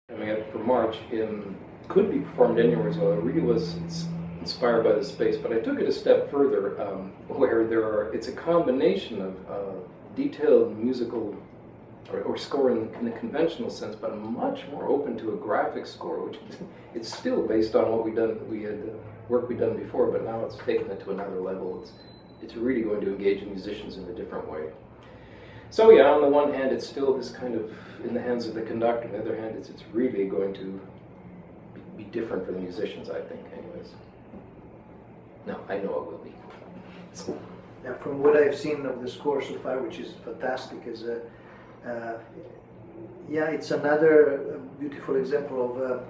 Coming up for March could be performed anywhere as well. It really was inspired by the space, but I took it a step further, where it's a combination of detailed musical or score in the conventional sense, but I'm much more open to a graphic score, which it's still based on what work we'd done before, but now it's taken it to another level. It's really going to engage musicians in a different way. So yeah, on the one hand, it's still this kind of in the hands of the conductor. On the other hand, it's really going to be different for the musicians, I think, anyways. No, I know it will be. So. Yeah, from what I've seen of the score so far, which is fantastic, it's another beautiful example of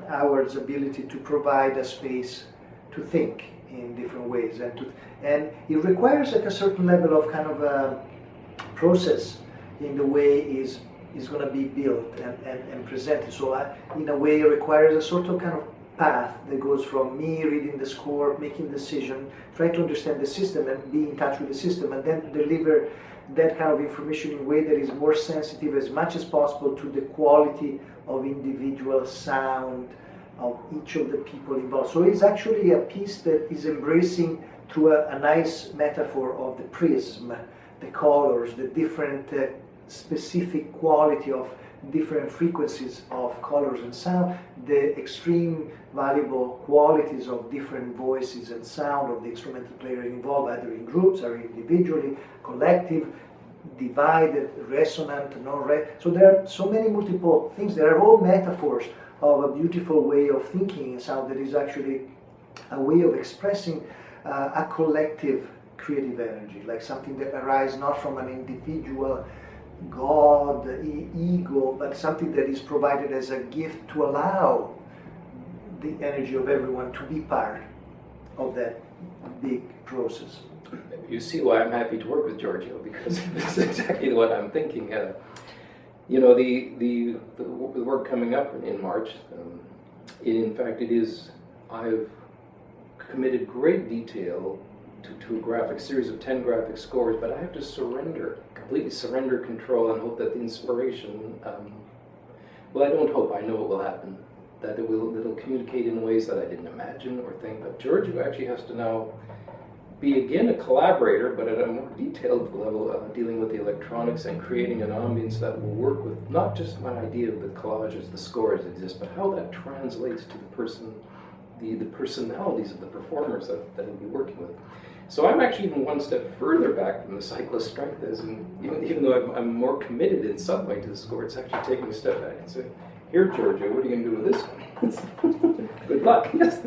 Howard's ability to provide a space to think in different ways, and it requires like a certain level of kind of process in the way is going to be built and presented. So in a way, it requires a sort of kind of path that goes from me reading the score, making a decision, trying to understand the system and be in touch with the system, and then deliver that kind of information in a way that is more sensitive as much as possible to the quality of individual sound of each of the people involved. So it's actually a piece that is embracing through a nice metaphor of the prism, the colors, the different specific quality of different frequencies of colors and sound, the extreme valuable qualities of different voices and sound of the instrumental player involved, either in groups or individually, collective, divided, resonant, so there are so many multiple things. They are all metaphors of a beautiful way of thinking in sound that is actually a way of expressing a collective creative energy, like something that arises not from an individual God, ego, but something that is provided as a gift to allow the energy of everyone to be part of that big process. You see why I'm happy to work with Giorgio, because this is exactly what I'm thinking. You know, the work coming up in March, in fact, I've committed great detail to a graphic series of 10 graphic scores, but I have to completely surrender control and hope that the inspiration, well, I don't hope, I know it will happen, that it'll communicate in ways that I didn't imagine or think, but Giorgio actually has to now be again a collaborator, but at a more detailed level, dealing with the electronics and creating an ambience that will work with not just my idea of the collages, the scores exist, but how that translates to the personalities of the performers that he'll be working with. So I'm actually even one step further back from the cyclist strength is, and even though I'm more committed in some way to the score, it's actually taking a step back and saying, here, Giorgio, what are you going to do with this one? Good luck. Yes.